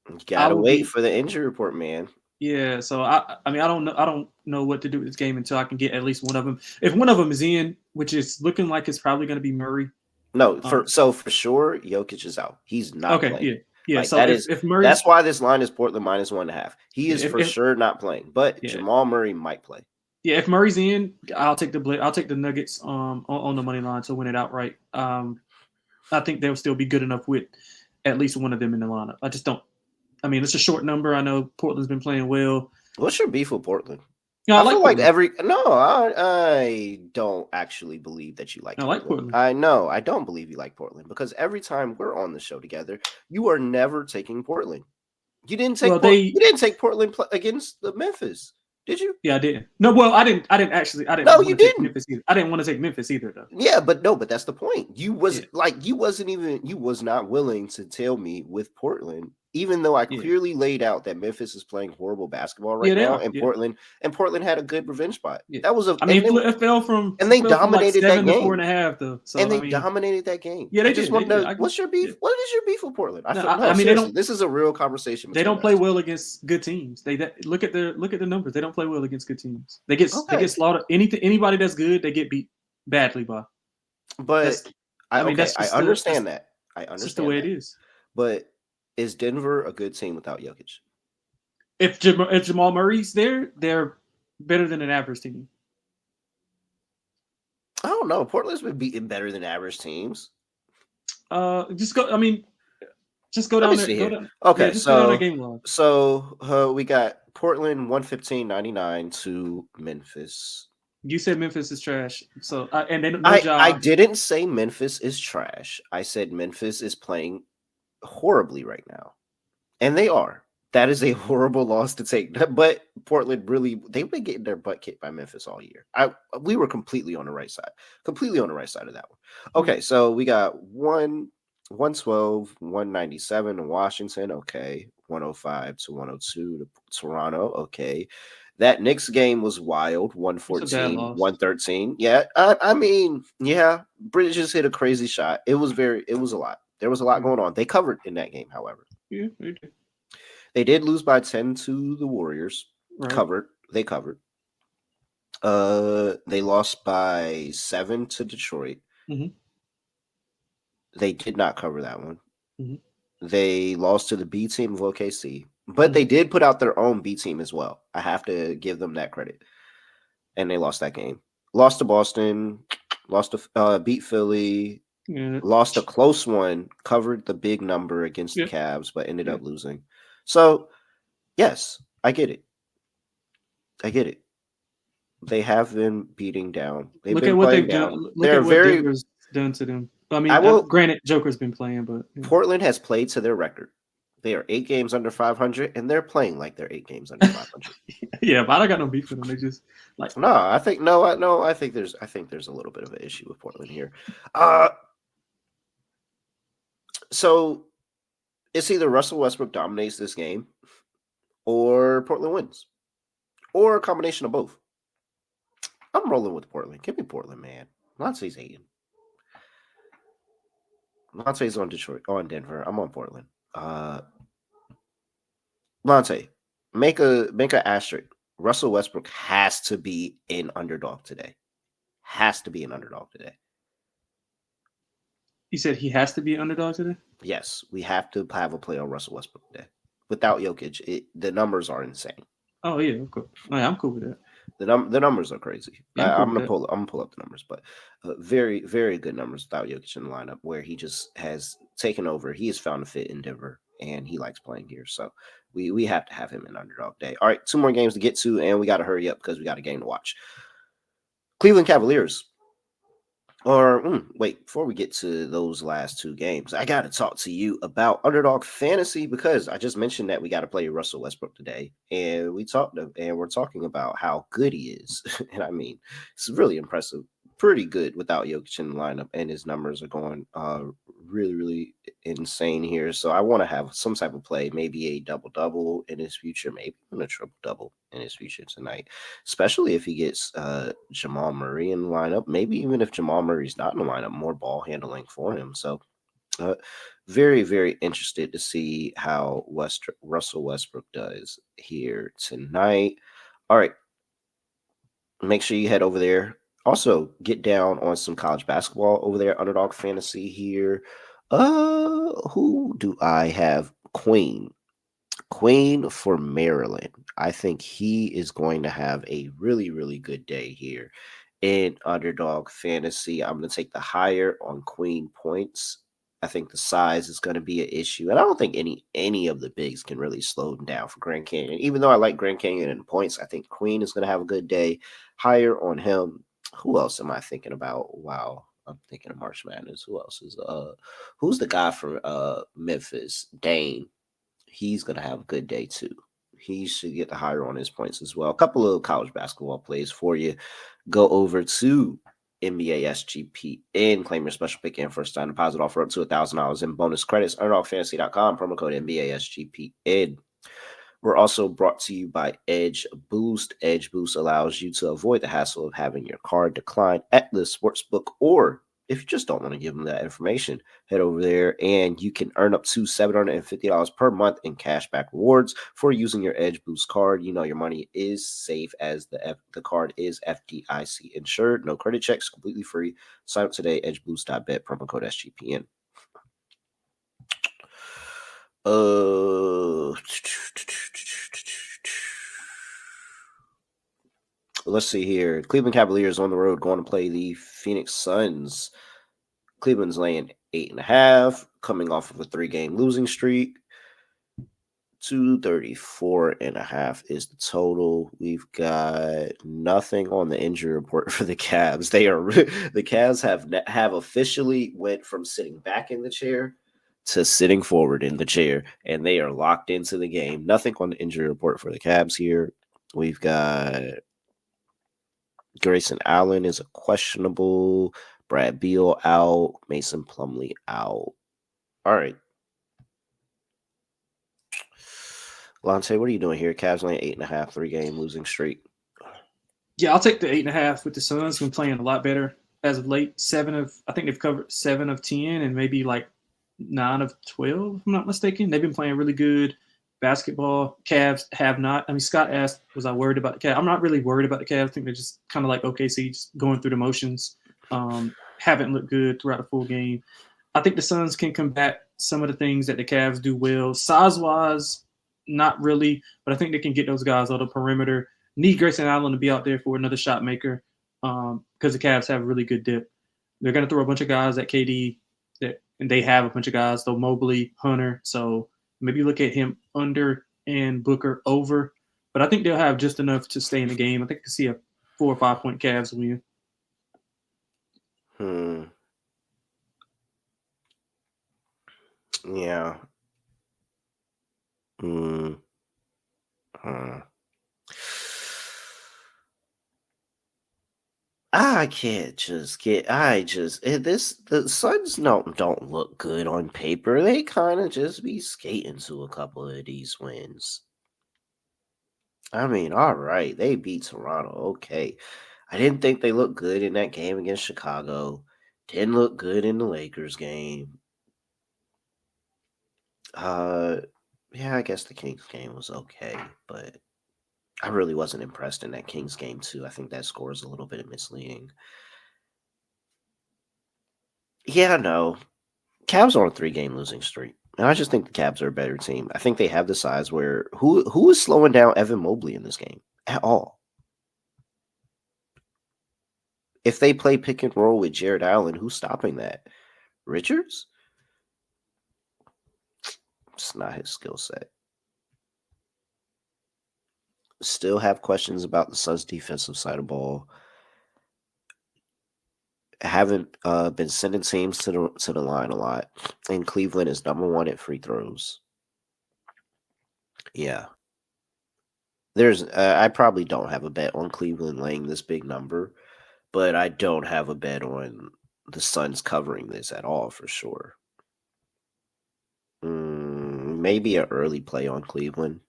S1: you gotta wait for the injury report, man.
S2: Yeah, so I don't know what to do with this game until I can get at least one of them. If one of them is in, which is looking like it's probably going to be Murray.
S1: No, for sure, Jokic is out. He's not playing.
S2: Yeah.
S1: Like,
S2: so
S1: if Murray, that's why this line is Portland -1.5. He is sure not playing, but Jamal Murray might play.
S2: Yeah, if Murray's in, I'll take the Nuggets on the money line to win it outright. I think they'll still be good enough with at least one of them in the lineup. I just don't. I mean, it's a short number. I know Portland's been playing well.
S1: What's your beef with Portland?
S2: No,
S1: I
S2: like
S1: feel like
S2: Portland.
S1: I don't actually believe that you like
S2: I
S1: Portland.
S2: like Portland.
S1: I know, I don't believe you like Portland because every time we're on the show together, you are never taking Portland. You didn't take
S2: Well,
S1: You didn't take Portland against the Memphis, did you?
S2: yeah, I didn't. No, well, I didn't
S1: No,
S2: want
S1: you
S2: to take
S1: didn't.
S2: Memphis either. I didn't want to take Memphis either, though.
S1: Yeah, but that's the point. You
S2: Yeah,
S1: was not willing to tell me with Portland, even though I
S2: yeah,
S1: clearly laid out that Memphis is playing horrible basketball right
S2: yeah. They
S1: now,
S2: are.
S1: and
S2: Yeah,
S1: Portland had a good revenge spot.
S2: yeah.
S1: That was
S2: I mean, it
S1: they
S2: fell from like
S1: dominated that
S2: 7 to
S1: game.
S2: 4.5, though.
S1: And
S2: So I
S1: they
S2: mean,
S1: dominated that game.
S2: yeah,
S1: I
S2: they
S1: just
S2: did.
S1: want to know
S2: I
S1: what's your
S2: yeah.
S1: beef? What is your beef with Portland?
S2: No,
S1: No,
S2: I mean they
S1: seriously,
S2: don't
S1: this is a real conversation
S2: they
S1: between
S2: don't play
S1: us.
S2: well against good teams. Look at the numbers. They don't play well against good teams. They get
S1: Okay,
S2: slaughtered. Anybody that's good, they get beat badly by.
S1: but
S2: That's I mean
S1: I understand that. I
S2: that's just the way
S1: understand
S2: it
S1: that.
S2: is.
S1: But is Denver a good team without Jokic?
S2: If Jamal Murray's there, they're better than an average team.
S1: I don't know. Portland's been beating better than average teams.
S2: Just go. I mean, just go
S1: Let
S2: down
S1: me
S2: there.
S1: see
S2: Go
S1: here.
S2: down.
S1: Okay,
S2: Yeah, just go down that game log.
S1: so we got Portland 115-99 to Memphis.
S2: You said Memphis is trash. So and then
S1: I didn't say Memphis is trash. I said Memphis is playing horribly right now. And they are. That is a horrible loss to take. But Portland they've been getting their butt kicked by Memphis all year. We were completely on the right side. Completely on the right side of that one. Okay, so we got 112, 197 to Washington. Okay. 105 to 102 to Toronto. Okay. That Knicks game was wild. 114, 113. Yeah. I mean, yeah. Bridges hit a crazy shot. It was a lot. There was a lot going on. They covered in that game, however.
S2: Yeah, they did.
S1: They did lose by 10 to the Warriors.
S2: Right.
S1: They covered. They lost by 7 to Detroit.
S2: Mm-hmm.
S1: They did not cover that one.
S2: Mm-hmm.
S1: They lost to the B team of OKC, but they did put out their own B team as well. I have to give them that credit. And they lost that game. Lost to Boston, beat Philly, lost a close one, covered the big number against the Cavs, but ended up losing. So, yes, I get it. They have been beating down.
S2: Look at what they've done. Look at what Denver's done to them. I mean, granted, Joker's been playing, but
S1: Portland has played to their record. They are 8 games under 500, and they're playing like they're 8 games under 500.
S2: Yeah, but I don't got no beef with them. They just like
S1: I think there's a little bit of an issue with Portland here. So it's either Russell Westbrook dominates this game, or Portland wins, or a combination of both. I'm rolling with Portland. Give me Portland, man. Lonte's hating. Lonte's on Denver. I'm on Portland. Lonte, make a asterisk. Russell Westbrook has to be an underdog today.
S2: You said he has to be an underdog today?
S1: Yes, we have to have a play on Russell Westbrook today. Without Jokic, the numbers are insane.
S2: Oh yeah, of course. I'm cool with that.
S1: The numbers are crazy.
S2: Yeah,
S1: I'm gonna pull up the numbers, but very, very good numbers without Jokic in the lineup, where he just has taken over. He has found a fit in Denver, and he likes playing here. So we have to have him in underdog day. All right, 2 more games to get to, and we got to hurry up because we got a game to watch. Cleveland Cavaliers. Before we get to those last 2 games, I got to talk to you about Underdog Fantasy because I just mentioned that we got to play Russell Westbrook today, and we're talking about how good he is. And I mean, it's really impressive. Pretty good without Jokic in the lineup, and his numbers are going really, really insane here. So I want to have some type of play, maybe a double-double in his future, maybe even a triple-double in his future tonight, especially if he gets Jamal Murray in the lineup, maybe even if Jamal Murray's not in the lineup, more ball handling for him. So very, very interested to see how Russell Westbrook does here tonight. All right. Make sure you head over there. Also, get down on some college basketball over there, Underdog Fantasy here. Who do I have? Queen for Maryland. I think he is going to have a really, really good day here in Underdog Fantasy. I'm going to take the higher on Queen points. I think the size is going to be an issue. And I don't think any of the bigs can really slow him down for Grand Canyon. Even though I like Grand Canyon in points, I think Queen is going to have a good day. Higher on him. Who else am I thinking about? Wow. I'm thinking of March Madness. Who else is who's the guy from Memphis? Dane. He's going to have a good day too. He should get the higher on his points as well. A couple of college basketball plays for you. Go over to NBA SGPN, claim your special pick and first time deposit offer up to $1,000 in bonus credits. UnderdogFantasy.com, promo code NBA SGPN. We're also brought to you by Edge Boost. Edge Boost allows you to avoid the hassle of having your card declined at the sportsbook, or if you just don't want to give them that information, head over there and you can earn up to $750 per month in cashback rewards for using your Edge Boost card. You know your money is safe as the card is FDIC insured. No credit checks, completely free. Sign up today, edgeboost.bet, promo code SGPN. Let's see here. Cleveland Cavaliers on the road going to play the Phoenix Suns. Cleveland's laying 8.5, coming off of a 3-game losing streak. 234.5 is the total. We've got nothing on the injury report for the Cavs. The Cavs have officially went from sitting back in the chair to sitting forward in the chair, and they are locked into the game. Nothing on the injury report for the Cavs here. We've got Grayson Allen is a questionable. Brad Beal out. Mason Plumlee out. All right. Lonte, what are you doing here? Cavs laying 8.5, 3-game losing streak.
S2: Yeah, I'll take the 8.5 with the Suns. Been playing a lot better as of late. I think they've covered 7 of 10 and maybe like 9 of 12, if I'm not mistaken. They've been playing really good basketball. Cavs have not. I mean, Scott asked, was I worried about the Cavs? I'm not really worried about the Cavs. I think they're just kind of like OKC, just going through the motions. Haven't looked good throughout the full game. I think the Suns can combat some of the things that the Cavs do well. Size-wise, not really, but I think they can get those guys on the perimeter. Need Grayson Allen to be out there for another shot maker because the Cavs have really good depth. They're going to throw a bunch of guys at KD, and they have a bunch of guys, though Mobley, Hunter. So maybe look at him under and Booker over. But I think they'll have just enough to stay in the game. I think I can see a 4 or 5 point Cavs win.
S1: Yeah. The Suns don't look good on paper. They kind of just be skating to a couple of these wins. I mean, all right, they beat Toronto. Okay. I didn't think they looked good in that game against Chicago. Didn't look good in the Lakers game. Yeah, I guess the Kings game was okay, but I really wasn't impressed in that Kings game too. I think that score is a little bit misleading. Yeah, no. Cavs are on a 3-game losing streak. And I just think the Cavs are a better team. I think they have the size where who is slowing down Evan Mobley in this game at all? If they play pick and roll with Jared Allen, who's stopping that? Richards? It's not his skill set. Still have questions about the Suns' defensive side of the ball. Haven't been sending teams to the line a lot. And Cleveland is number 1 at free throws. Yeah. I probably don't have a bet on Cleveland laying this big number, but I don't have a bet on the Suns covering this at all for sure. Maybe an early play on Cleveland.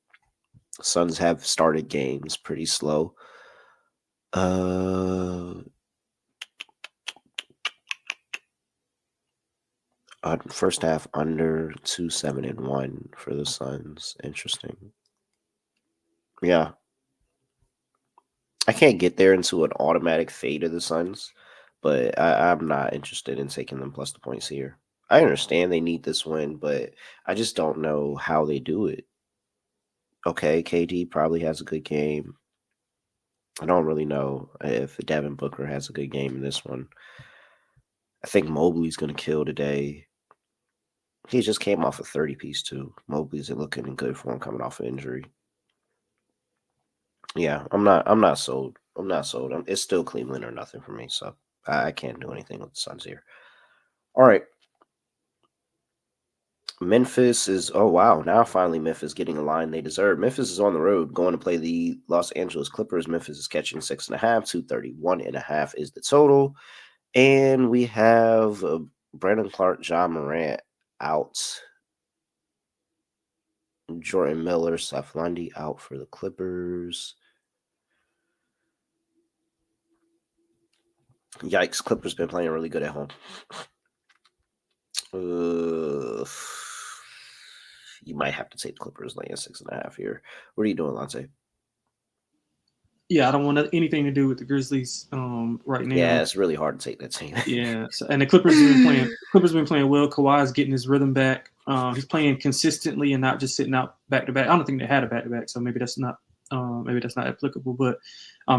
S1: Suns have started games pretty slow. First half under 2-7-1 for the Suns. Interesting. Yeah. I can't get there into an automatic fade of the Suns, but I'm not interested in taking them plus the points here. I understand they need this win, but I just don't know how they do it. Okay, KD probably has a good game. I don't really know if Devin Booker has a good game in this one. I think Mobley's going to kill today. He just came off a 30-piece too. Mobley's looking in good form coming off an injury. Yeah, I'm not sold. It's still Cleveland or nothing for me, so I can't do anything with the Suns here. All right. Memphis is, oh wow, now finally Memphis getting a line they deserve. Memphis is on the road going to play the Los Angeles Clippers. Memphis is catching 6.5, 231.5 is the total. And we have Brandon Clark, John Morant out. Jordan Miller, Seth Lundy out for the Clippers. Yikes, Clippers been playing really good at home. You might have to take the Clippers laying 6.5 here. What are you doing, Lonte?
S2: Yeah, I don't want anything to do with the Grizzlies right now.
S1: Yeah, it's really hard to take that team.
S2: Yeah, and the Clippers have been playing. Clippers been playing well. Kawhi's getting his rhythm back. He's playing consistently and not just sitting out back to back. I don't think they had a back to back, so maybe that's not applicable. But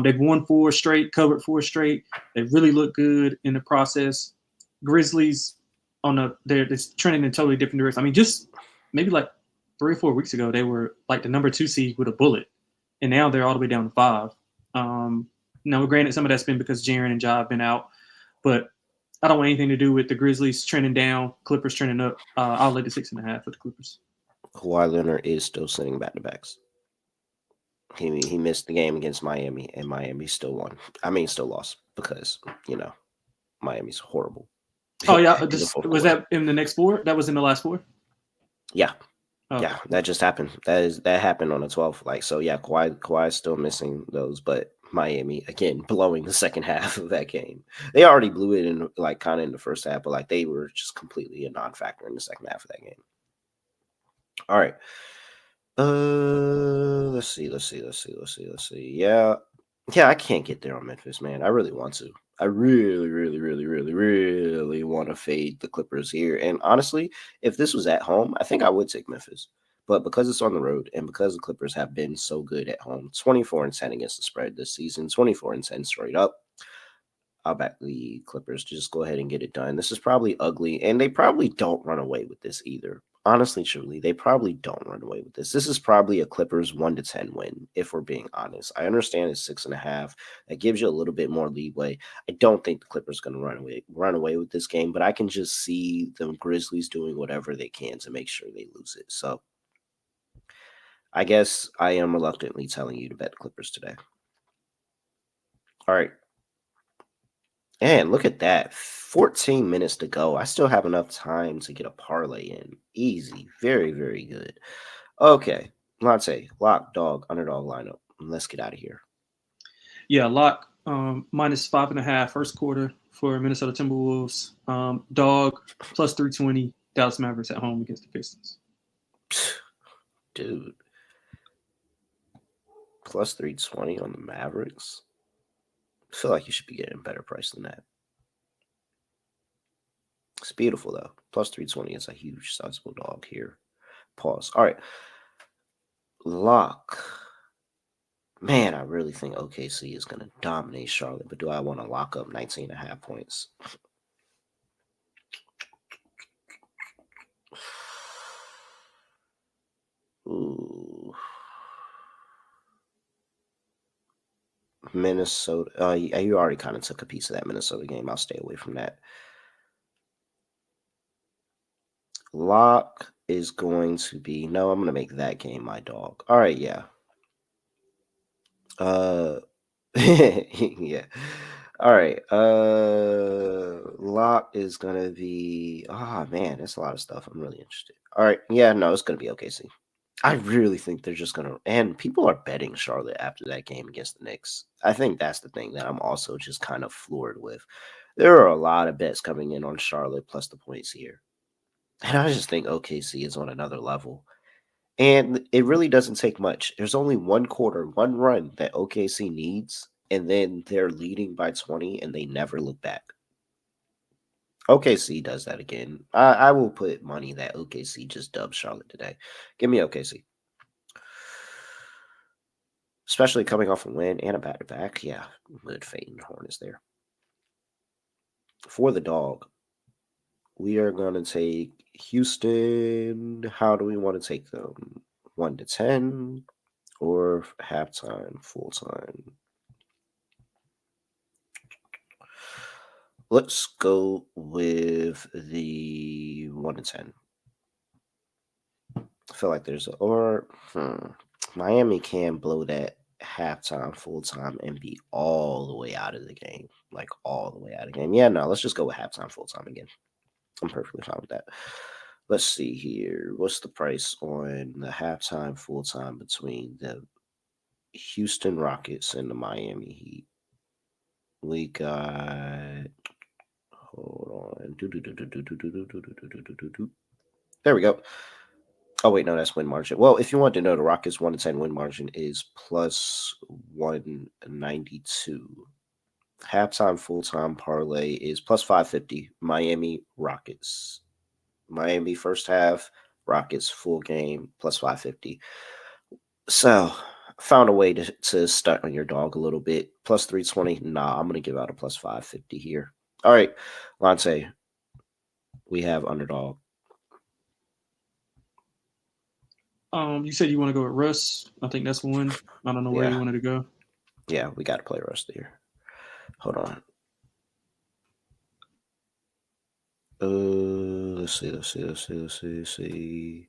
S2: they've won 4 straight, covered 4 straight. They really look good in the process. Grizzlies they're trending in a totally different direction. I mean, just maybe like 3 or 4 weeks ago, they were like the number 2 seed with a bullet, and now they're all the way down to 5. Now, granted, some of that's been because Jaren and Ja have been out, but I don't want anything to do with the Grizzlies trending down, Clippers trending up. I'll lay the 6.5 for the Clippers.
S1: Kawhi Leonard is still sitting back-to-backs. He missed the game against Miami, and Miami still won. I mean, still lost because, Miami's horrible.
S2: Oh, yeah. Was that in the next 4? That was in the last 4?
S1: Yeah.
S2: Oh.
S1: Yeah, that just happened. That happened on the 12th. Kawhi is still missing those, but Miami again blowing the second half of that game. They already blew it in kind of in the first half, but they were just completely a non-factor in the second half of that game. All right. Let's see. Yeah, I can't get there on Memphis, man. I really want to. I really, really, really, really, really want to fade the Clippers here. And honestly, if this was at home, I think I would take Memphis. But because it's on the road and because the Clippers have been so good at home, 24-10 against the spread this season, 24-10 straight up, I'll back the Clippers to just go ahead and get it done. This is probably ugly, and they probably don't run away with this either. Honestly, truly, they probably don't run away with this. This is probably a Clippers 1-10 win, if we're being honest. I understand it's 6.5. That gives you a little bit more leeway. I don't think the Clippers going to run away with this game, but I can just see the Grizzlies doing whatever they can to make sure they lose it. So I guess I am reluctantly telling you to bet the Clippers today. All right. And look at that. 14 minutes to go. I still have enough time to get a parlay in. Easy. Very, very good. Okay. Lonte, lock, dog, underdog lineup. Let's get out of here.
S2: Yeah, lock minus 5.5 first quarter for Minnesota Timberwolves. Dog plus 320 Dallas Mavericks at home against the Pistons.
S1: Dude. Plus 320 on the Mavericks. I feel like you should be getting a better price than that. It's beautiful, though. Plus 320 is a huge, sizable dog here. Pause. All right. Lock. Man, I really think OKC is going to dominate Charlotte, but do I want to lock up 19.5 points? Ooh. Minnesota. You already kind of took a piece of that Minnesota game. I'll stay away from that. Lock is going to be... No, I'm going to make that game my dog. All right, yeah. Yeah. All right. Lock is going to be... Oh, man, that's a lot of stuff. I'm really interested. All right. Yeah, no, it's going to be OKC. I really think they're just going to... And people are betting Charlotte after that game against the Knicks. I think that's the thing that I'm also just kind of floored with. There are a lot of bets coming in on Charlotte plus the points here. And I just think OKC is on another level. And it really doesn't take much. There's only one quarter, one run that OKC needs, and then they're leading by 20, and they never look back. OKC does that again. I will put money that OKC just dubs Charlotte today. Give me OKC. Especially coming off a win and a back-to-back. Yeah, good fate in the Hornets there. For the dog, we are going to take Houston. How do we want to take them? 1-10 or halftime, full time? Let's go with the 1-10. I feel like there's Miami can blow that halftime, full time, and be all the way out of the game. Like all the way out of the game. Yeah, no, let's just go with halftime, full time again. I'm perfectly fine with that. Let's see here. What's the price on the halftime, full time between the Houston Rockets and the Miami Heat? We got, hold on. There we go. Oh, wait, no, that's win margin. Well, if you want to know, the Rockets 1-10 win margin is plus 192. Halftime, full-time parlay is plus 550. Miami Rockets. Miami first half, Rockets full game, plus 550. So, found a way to stunt on your dog a little bit. Plus 320. Nah, I'm going to give out a plus 550 here. All right, Lonte, we have underdog.
S2: You said you want to go with Russ. I think that's one. I don't know where you wanted to go.
S1: Yeah, we got to play Russ there. Hold on. Let's see.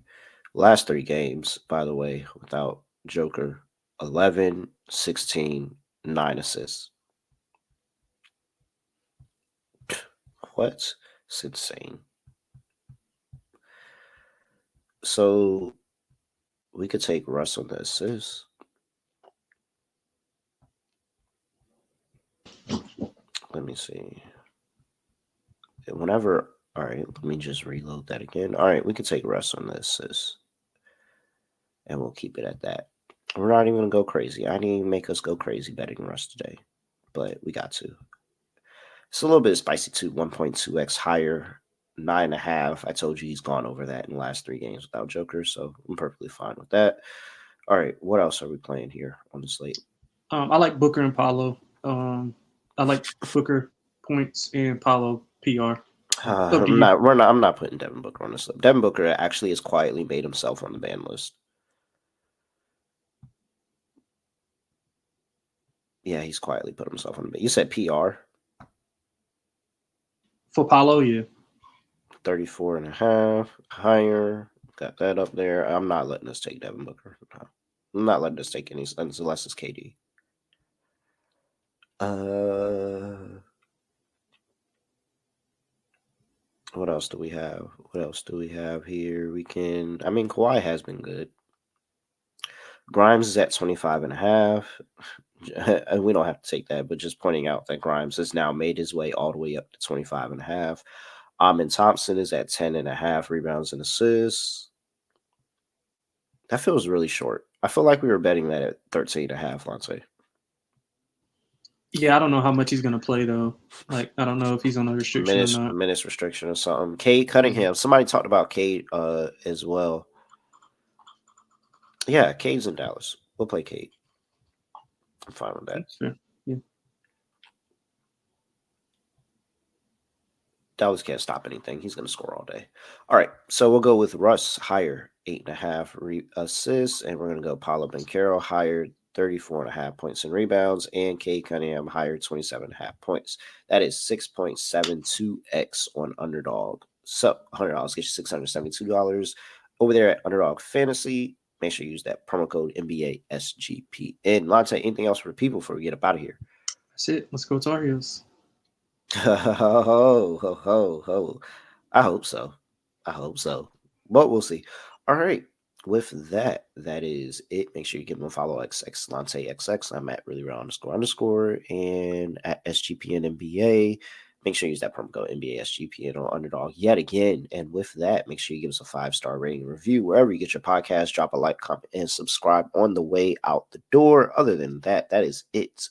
S1: Last 3 games, by the way, without Joker, 11, 16, 9 assists. What? It's insane. So we could take Russ on the assists. Let me see. All right, let me just reload that again. All right, we could take Russ on the assists. And we'll keep it at that. We're not even going to go crazy. I didn't even make us go crazy betting Russ today, but we got to. It's a little bit spicy too, 1.2x higher, 9.5. I told you he's gone over that in the last 3 games without Joker, so I'm perfectly fine with that. All right, what else are we playing here on the slate?
S2: I like Booker and Paolo. I like Booker points and Paolo PR.
S1: I'm not putting Devin Booker on this list. Devin Booker actually has quietly made himself on the ban list. Yeah, he's quietly put himself on the ban. You said PR?
S2: For Paolo, yeah.
S1: 34.5 higher. Got that up there. I'm not letting us take Devin Booker. No. I'm not letting us take any unless it's KD. What else do we have? Here? Kawhi has been good. Grimes is at 25.5. And we don't have to take that, but just pointing out that Grimes has now made his way all the way up to 25.5. Amin Thompson is at 10.5 rebounds and assists. That feels really short. I feel like we were betting that at 13.5, Lonte.
S2: Yeah, I don't know how much he's going to play, though. Like, I don't know if he's on a restriction or not.
S1: Minutes restriction or something. Cade Cunningham. Somebody talked about Cade as well. Yeah, Cade's in Dallas. We'll play Cade. I'm fine with that.
S2: That's fair. Yeah.
S1: Dallas can't stop anything. He's going to score all day. All right, so we'll go with Russ higher, 8.5 assists, and we're going to go Paolo Banchero higher, 34.5 points and rebounds, and Cade Cunningham higher, 27.5 points. That is 6.72x on Underdog. So $100 gets you $672 over there at Underdog Fantasy. Make sure you use that promo code NBA SGPN. Lonte, anything else for the people before we get up out of here?
S2: That's it. Let's go Tar Heels.
S1: Ho. I hope so. But we'll see. All right. With that, that is it. Make sure you give them a follow XX Lonte XX. I'm at really real __ and at SGPN NBA. Make sure you use that promo code NBA SGPN on Underdog yet again. And with that, make sure you give us a 5-star rating and review wherever you get your podcast. Drop a like, comment, and subscribe on the way out the door. Other than that, that is it.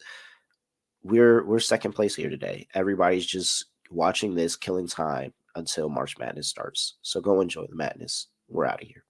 S1: We're second place here today. Everybody's just watching this, killing time until March Madness starts. So go enjoy the madness. We're out of here.